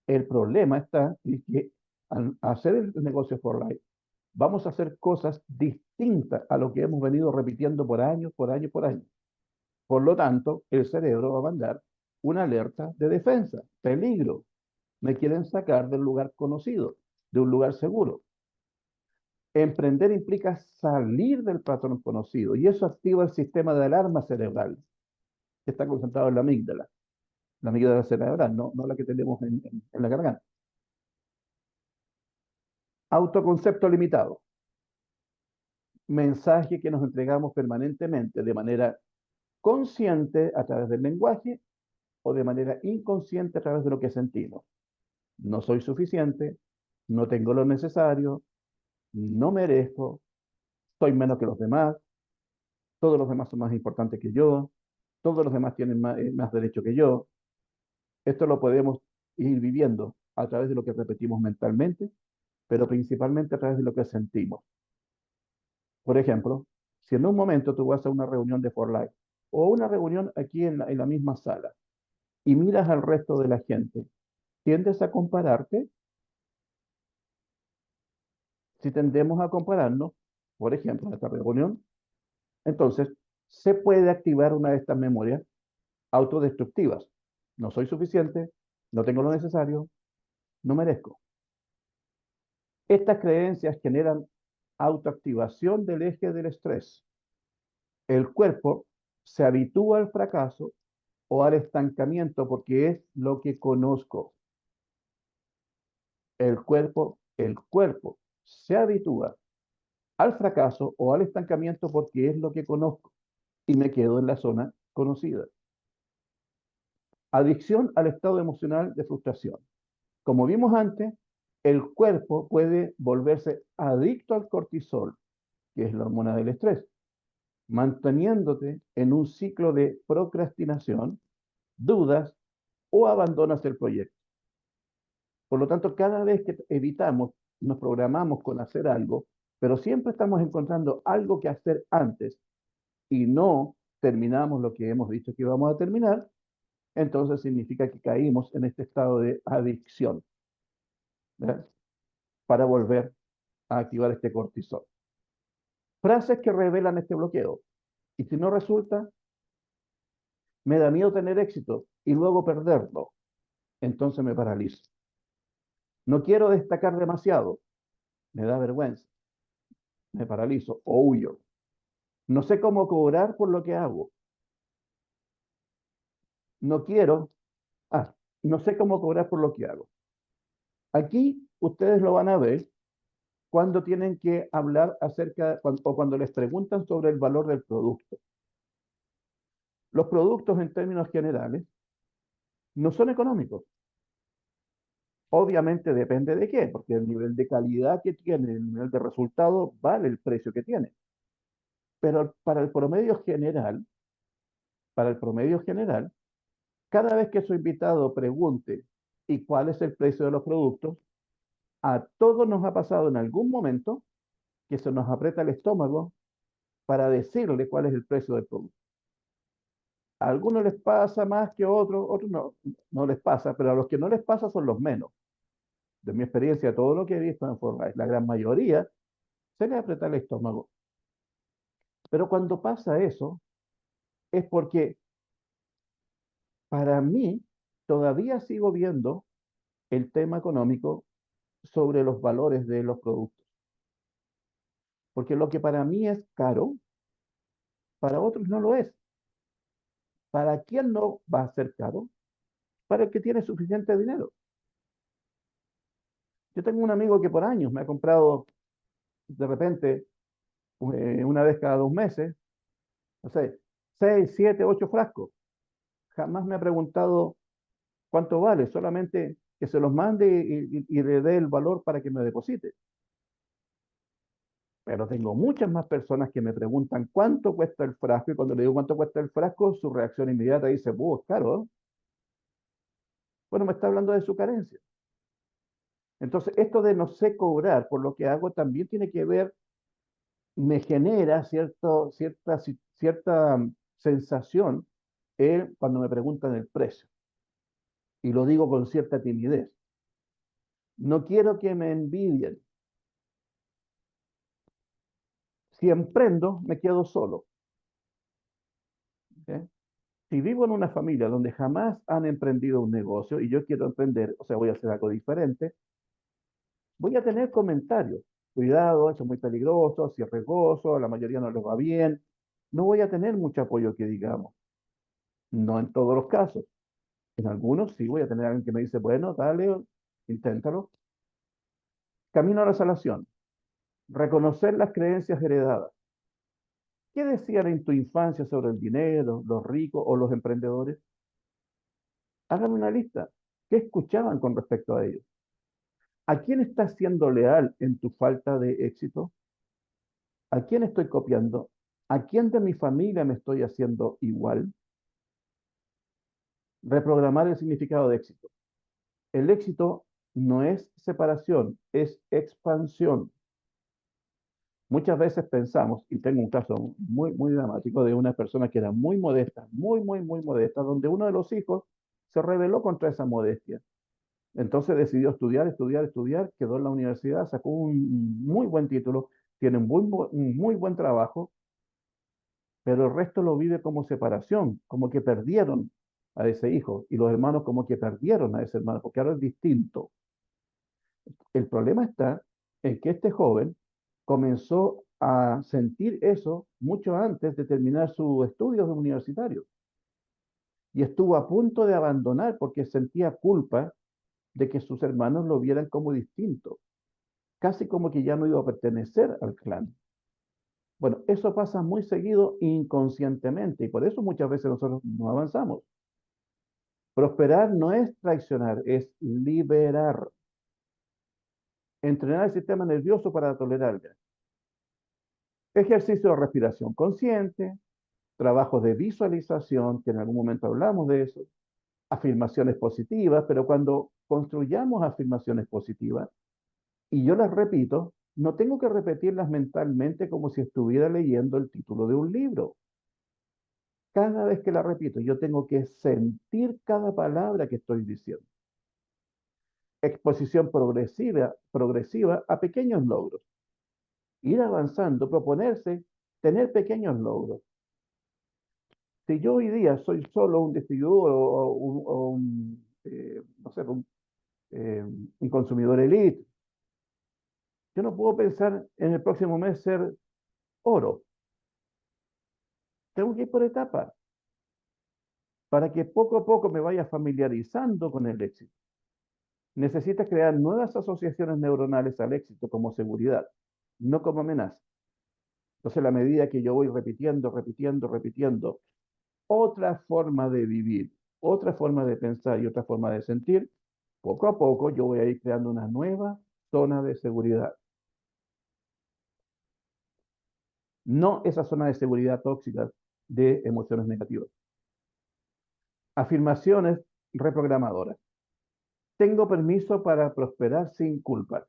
El problema está en que al hacer el negocio for life, vamos a hacer cosas distintas a lo que hemos venido repitiendo por años, por años, por años. Por lo tanto, el cerebro va a mandar una alerta de defensa, peligro. Me quieren sacar del lugar conocido, de un lugar seguro. Emprender implica salir del patrón conocido y eso activa el sistema de alarma cerebral que está concentrado en la amígdala cerebral, no la que tenemos en la garganta. Autoconcepto limitado. Mensaje que nos entregamos permanentemente de manera consciente a través del lenguaje o de manera inconsciente a través de lo que sentimos. No soy suficiente, no tengo lo necesario, no merezco, soy menos que los demás, todos los demás son más importantes que yo, todos los demás tienen más derecho que yo. Esto lo podemos ir viviendo a través de lo que repetimos mentalmente, pero principalmente a través de lo que sentimos. Por ejemplo, si en un momento tú vas a una reunión de For Life o una reunión aquí en la misma sala y miras al resto de la gente, tiendes a compararte. Si tendemos a compararnos, por ejemplo, en esta reunión, entonces se puede activar una de estas memorias autodestructivas. No soy suficiente, no tengo lo necesario, no merezco. Estas creencias generan autoactivación del eje del estrés. El cuerpo se habitúa al fracaso o al estancamiento porque es lo que conozco. El cuerpo se habitúa al fracaso o al estancamiento porque es lo que conozco y me quedo en la zona conocida. Adicción al estado emocional de frustración. Como vimos antes, el cuerpo puede volverse adicto al cortisol, que es la hormona del estrés, manteniéndote en un ciclo de procrastinación, dudas o abandonas el proyecto. Por lo tanto, cada vez que evitamos, nos programamos con hacer algo, pero siempre estamos encontrando algo que hacer antes y no terminamos lo que hemos dicho que íbamos a terminar, entonces significa que caímos en este estado de adicción, ¿verdad? Para volver a activar este cortisol. Frases que revelan este bloqueo. Y si no resulta, me da miedo tener éxito y luego perderlo. Entonces me paralizo. No quiero destacar demasiado. Me da vergüenza. Me paralizo o huyo. No sé cómo cobrar por lo que hago. No quiero. Ah, no sé cómo cobrar por lo que hago. Aquí ustedes lo van a ver cuando tienen que hablar acerca o cuando les preguntan sobre el valor del producto. Los productos en términos generales no son económicos. Obviamente depende de qué, porque el nivel de calidad que tiene, el nivel de resultado, vale el precio que tiene. Pero para el promedio general, cada vez que su invitado pregunte ¿y cuál es el precio de los productos? A todos nos ha pasado en algún momento que se nos aprieta el estómago para decirle cuál es el precio del producto. A algunos les pasa más que a otros no les pasa, pero a los que no les pasa son los menos. de mi experiencia, todo lo que he visto en Fortnite, la gran mayoría, se le aprieta el estómago. Pero cuando pasa eso, es porque para mí todavía sigo viendo el tema económico sobre los valores de los productos. Porque lo que para mí es caro, para otros no lo es. ¿Para quién no va a ser caro? Para el que tiene suficiente dinero. Yo tengo un amigo que por años me ha comprado de repente una vez cada 2 meses, no sé, 6, 7, 8 frascos. Jamás me ha preguntado cuánto vale, solamente que se los mande y le dé el valor para que me deposite. Pero tengo muchas más personas que me preguntan cuánto cuesta el frasco y cuando le digo cuánto cuesta el frasco, su reacción inmediata dice, es caro, ¿eh? Bueno, me está hablando de su carencia. Entonces, esto de no sé cobrar por lo que hago también tiene que ver, me genera cierta sensación cuando me preguntan el precio. Y lo digo con cierta timidez. No quiero que me envidien. Si emprendo, me quedo solo. ¿Ok? Si vivo en una familia donde jamás han emprendido un negocio y yo quiero emprender, o sea, voy a hacer algo diferente, voy a tener comentarios. Cuidado, eso es muy peligroso, si es riesgoso, a la mayoría no les va bien. No voy a tener mucho apoyo que digamos. No en todos los casos. En algunos sí voy a tener alguien que me dice, bueno, dale, inténtalo. Camino a la sanación. Reconocer las creencias heredadas. ¿Qué decían en tu infancia sobre el dinero, los ricos o los emprendedores? Háganme una lista. ¿Qué escuchaban con respecto a ellos? ¿A quién estás siendo leal en tu falta de éxito? ¿A quién estoy copiando? ¿A quién de mi familia me estoy haciendo igual? Reprogramar el significado de éxito. El éxito no es separación, es expansión. Muchas veces pensamos, y tengo un caso muy, muy dramático de una persona que era muy modesta, muy, muy, muy modesta, donde uno de los hijos se rebeló contra esa modestia. Entonces decidió estudiar, estudiar, estudiar, quedó en la universidad, sacó un muy buen título, tiene un muy buen trabajo, pero el resto lo vive como separación, como que perdieron a ese hijo y los hermanos como que perdieron a ese hermano, porque ahora es distinto. El problema está en que este joven comenzó a sentir eso mucho antes de terminar sus estudios universitarios y estuvo a punto de abandonar porque sentía culpa de que sus hermanos lo vieran como distinto, casi como que ya no iba a pertenecer al clan. Bueno, eso pasa muy seguido inconscientemente y por eso muchas veces nosotros no avanzamos. Prosperar no es traicionar, es liberar. Entrenar el sistema nervioso para tolerarla. Ejercicio de respiración consciente, trabajos de visualización, que en algún momento hablamos de eso, afirmaciones positivas, pero cuando construyamos afirmaciones positivas, y yo las repito, no tengo que repetirlas mentalmente como si estuviera leyendo el título de un libro. Cada vez que la repito, yo tengo que sentir cada palabra que estoy diciendo. Exposición progresiva a pequeños logros. Ir avanzando, proponerse, tener pequeños logros. Si yo hoy día soy solo un distribuidor no sé, un consumidor elite, yo no puedo pensar en el próximo mes ser oro. Tengo que ir por etapas para que poco a poco me vaya familiarizando con el éxito. Necesitas crear nuevas asociaciones neuronales al éxito como seguridad, no como amenaza. Entonces, a la medida que yo voy repitiendo, repitiendo, repitiendo otra forma de vivir, otra forma de pensar y otra forma de sentir, poco a poco yo voy a ir creando una nueva zona de seguridad. No esa zona de seguridad tóxica de emociones negativas. Afirmaciones reprogramadoras. Tengo permiso para prosperar sin culpa.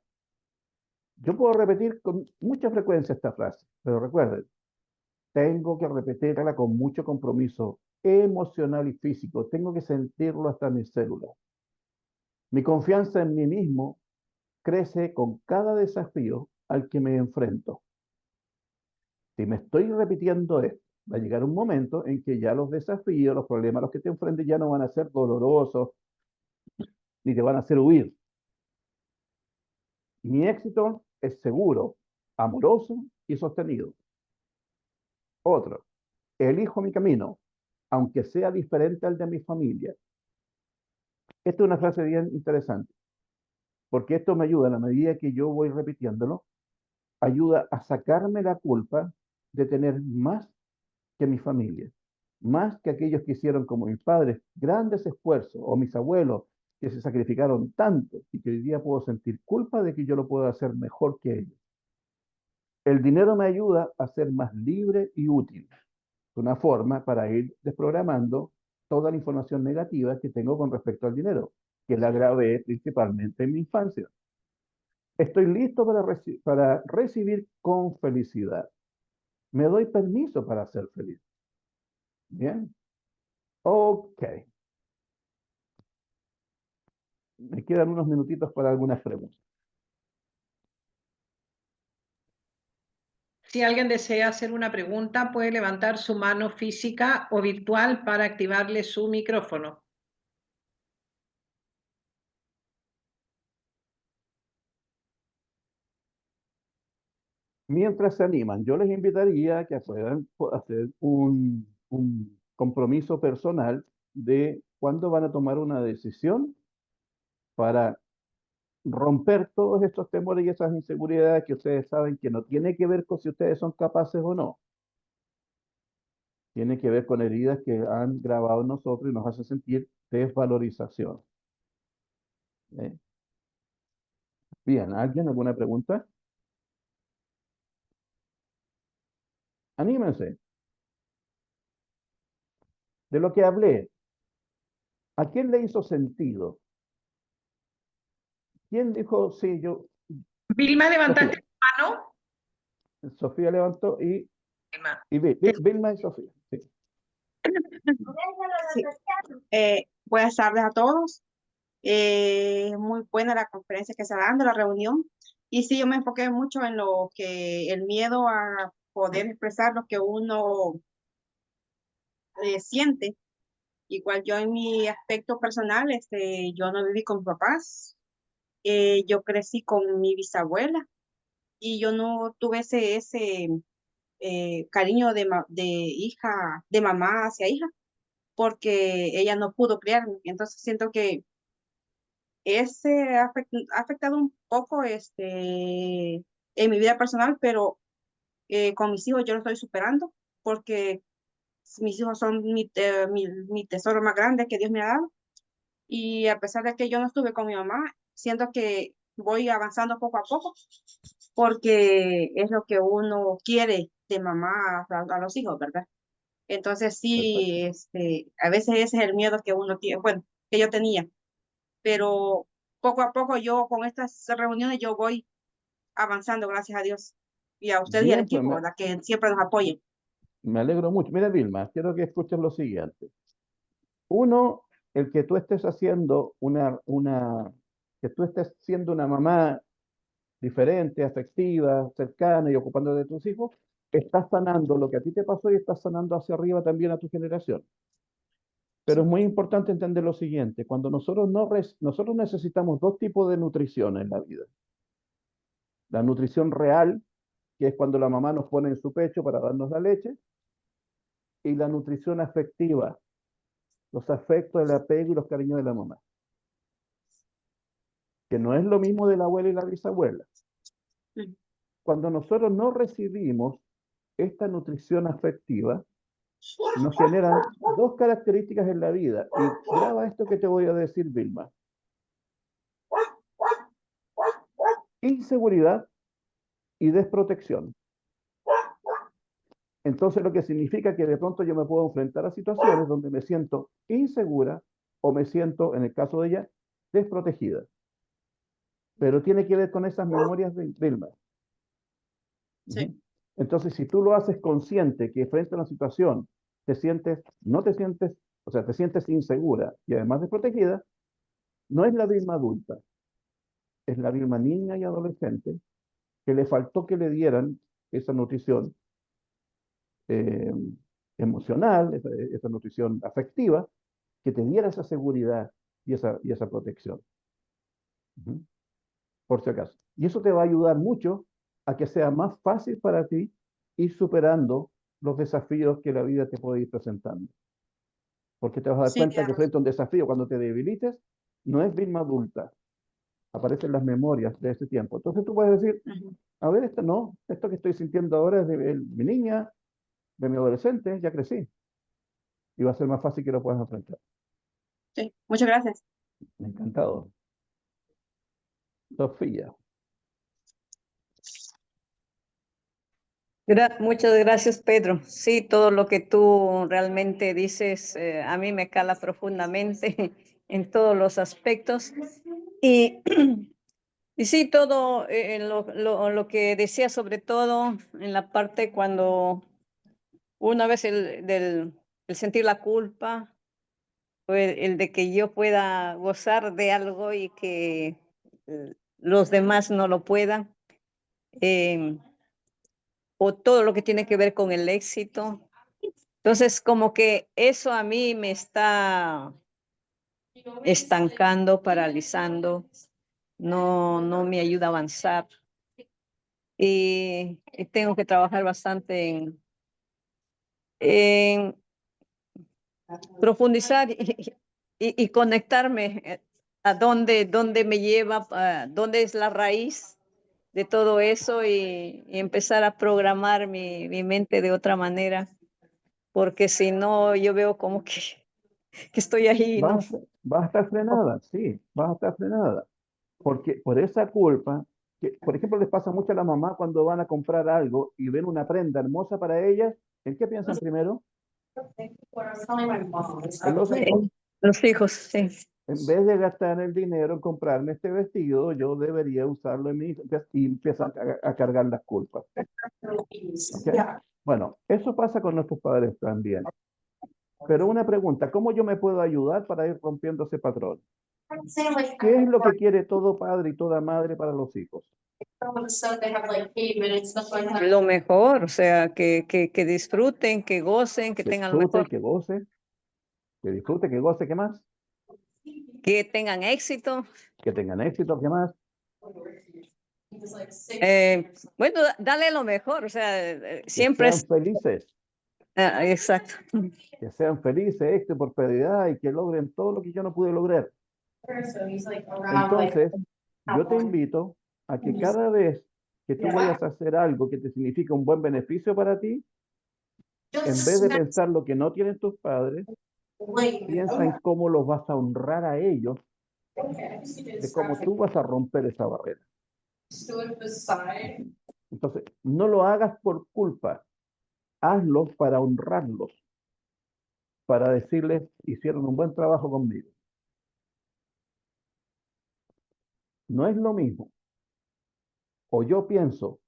Yo puedo repetir con mucha frecuencia esta frase, pero recuerden, tengo que repetirla con mucho compromiso emocional y físico. Tengo que sentirlo hasta mis células. Mi confianza en mí mismo crece con cada desafío al que me enfrento. Si me estoy repitiendo esto, va a llegar un momento en que ya los desafíos, los problemas a los que te enfrentes ya no van a ser dolorosos ni te van a hacer huir. Mi éxito es seguro, amoroso y sostenido. Otro, elijo mi camino, aunque sea diferente al de mi familia. Esta es una frase bien interesante, porque esto me ayuda, a la medida que yo voy repitiéndolo, ayuda a sacarme la culpa de tener más que mi familia, más que aquellos que hicieron como mis padres grandes esfuerzos, o mis abuelos que se sacrificaron tanto y que hoy día puedo sentir culpa de que yo lo puedo hacer mejor que ellos. El dinero me ayuda a ser más libre y útil. Una forma para ir desprogramando toda la información negativa que tengo con respecto al dinero, que la grabé principalmente en mi infancia. Estoy listo para recibir con felicidad. Me doy permiso para ser feliz. Bien. Ok. Me quedan unos minutitos para algunas preguntas. Si alguien desea hacer una pregunta, puede levantar su mano física o virtual para activarle su micrófono. Mientras se animan, yo les invitaría a que puedan hacer un compromiso personal de cuándo van a tomar una decisión para romper todos estos temores y esas inseguridades que ustedes saben que no tiene que ver con si ustedes son capaces o no. Tiene que ver con heridas que han grabado en nosotros y nos hace sentir desvalorización. ¿Eh? Bien, ¿alguien alguna pregunta? Anímense. De lo que hablé, ¿a quién le hizo sentido? ¿Quién dijo, sí, yo, Vilma, Sofía? ¿levantaste tu mano? Sofía levantó Vilma. Vilma y Sofía. Sí. Sí. Buenas tardes a todos. Muy buena la conferencia que se está dando, la reunión. Y sí, yo me enfoqué mucho en lo que el miedo a poder expresar lo que uno siente. Igual yo en mi aspecto personal, yo no viví con mis papás. Yo crecí con mi bisabuela y yo no tuve ese cariño de hija, de mamá hacia hija, porque ella no pudo criarme. Entonces siento que ese ha afectado un poco en mi vida personal, pero con mis hijos yo lo estoy superando porque mis hijos son mi tesoro más grande que Dios me ha dado. Y a pesar de que yo no estuve con mi mamá, siento que voy avanzando poco a poco porque es lo que uno quiere de mamá a los hijos, ¿verdad? Entonces Perfecto. sí, a veces ese es el miedo que uno tiene, bueno, que yo tenía, pero poco a poco yo con estas reuniones yo voy avanzando, gracias a Dios, y a ustedes y al Bien, pues equipo, ¿verdad? Que siempre nos apoyen. me alegro mucho. Mira, Vilma, quiero que escuches lo siguiente. Uno, el que tú estés haciendo que tú estés siendo una mamá diferente, afectiva, cercana y ocupando de tus hijos, estás sanando lo que a ti te pasó y estás sanando hacia arriba también a tu generación. Pero es muy importante entender lo siguiente, cuando nosotros necesitamos dos tipos de nutrición en la vida. La nutrición real, que es cuando la mamá nos pone en su pecho para darnos la leche, y la nutrición afectiva, los afectos, el apego y los cariños de la mamá, que no es lo mismo de la abuela y la bisabuela. Mm. Cuando nosotros no recibimos esta nutrición afectiva, nos generan dos características en la vida. Y graba esto que te voy a decir, Vilma. Inseguridad y desprotección. Entonces, lo que significa que de pronto yo me puedo enfrentar a situaciones donde me siento insegura o me siento, en el caso de ella, desprotegida. Pero tiene que ver con esas memorias de Vilma. Sí. Entonces, si tú lo haces consciente que frente a una situación no te sientes, o sea, te sientes insegura y además desprotegida, no es la Vilma adulta, es la misma niña y adolescente que le faltó que le dieran esa nutrición eh, emocional, esa nutrición afectiva, que te diera esa seguridad y esa protección. Ujú. Por si acaso. Y eso te va a ayudar mucho a que sea más fácil para ti ir superando los desafíos que la vida te puede ir presentando. Porque te vas a dar Sí, cuenta que frente a un desafío, cuando te debilites, no es Vilma adulta, aparecen las memorias de ese tiempo. Entonces tú puedes decir, ujú. a ver, esto no, esto que estoy sintiendo ahora es de mi niña, de mi adolescente, ya crecí. Y va a ser más fácil que lo puedas enfrentar. Sí, muchas gracias. Encantado. Sofía. Muchas gracias, Pedro. Sí, todo lo que tú realmente dices a mí me cala profundamente en todos los aspectos. Y, y sí, todo lo que decía, sobre todo en la parte cuando una vez el sentir la culpa, o el de que yo pueda gozar de algo y que los demás no lo puedan. em, o todo lo que tiene que ver con el éxito. Entonces, como que eso a mí me está estancando, paralizando, no me ayuda a avanzar. Y tengo que trabajar bastante en profundizar y conectarme a dónde me lleva, dónde es la raíz de todo eso y empezar a programar mi mente de otra manera, porque si no, yo veo como que estoy ahí, ¿no? Vas a estar frenada, sí, vas a estar frenada. Porque por esa culpa, que por ejemplo les pasa mucho a la mamá cuando van a comprar algo y ven una prenda hermosa para ellas, ¿en qué piensan primero? En los Eh, hijos. Los hijos, sí. En vez de gastar el dinero en comprarme este vestido, yo debería usarlo en mi hijo. Y empiezan a cargar las culpas. ¿Ok? Bueno, eso pasa con nuestros padres también. Pero una pregunta, ¿cómo yo me puedo ayudar para ir rompiendo ese patrón? ¿Qué es lo que quiere todo padre y toda madre para los hijos? Lo mejor, o sea, que disfruten, que gocen, que Que tengan lo disfrute, mejor, que goce, que disfrute, que goce, ¿qué más? que tengan éxito. Que tengan éxito, ¿qué más? Bueno, dale lo mejor, o sea, Que siempre sean es, felices, exacto. que sean felices, éxito por prioridad y que logren todo lo que yo no pude lograr. Entonces, yo te invito a que cada vez que tú vayas a hacer algo que te significa un buen beneficio para ti, en vez de pensar lo que no tienen tus padres, piensa en cómo los vas a honrar a ellos, de cómo tú vas a romper esa barrera. Entonces, no lo hagas por culpa, hazlo para honrarlos, para decirles, hicieron un buen trabajo conmigo. No es lo mismo. O yo pienso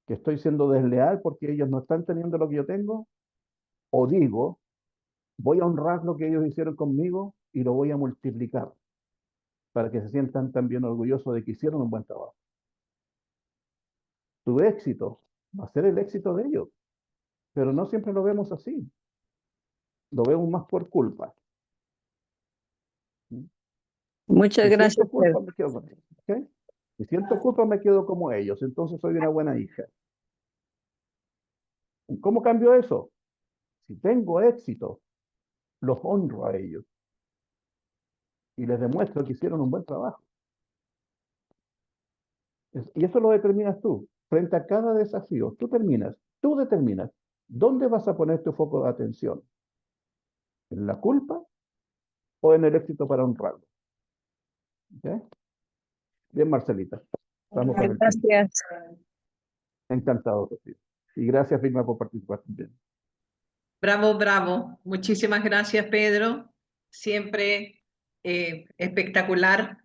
que estoy siendo desleal porque ellos no están teniendo lo que yo tengo, o digo, voy a honrar lo que ellos hicieron conmigo y lo voy a multiplicar para que se sientan también orgullosos de que hicieron un buen trabajo. Tu éxito va a ser el éxito de ellos, pero no siempre lo vemos así. Lo vemos más por culpa. Muchas Si gracias, siento Pedro. culpa, me quedo con ellos. ¿Okay? Si siento culpa, me quedo como ellos. Entonces soy una buena hija. ¿Cómo cambio eso? Si tengo éxito, los honro a ellos y les demuestro que hicieron un buen trabajo. Y eso lo determinas tú. Frente a cada desafío, tú determinas dónde vas a poner tu foco de atención. ¿En la culpa o en el éxito para honrarlo? ¿Okay? Bien, Marcelita. Estamos con el tiempo. Gracias. Encantado, Sofía. Y gracias, Vilma, por participar también. Bravo, bravo. Muchísimas gracias, Pedro. Siempre espectacular.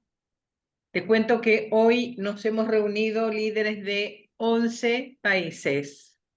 Te cuento que hoy nos hemos reunido líderes de 11 países.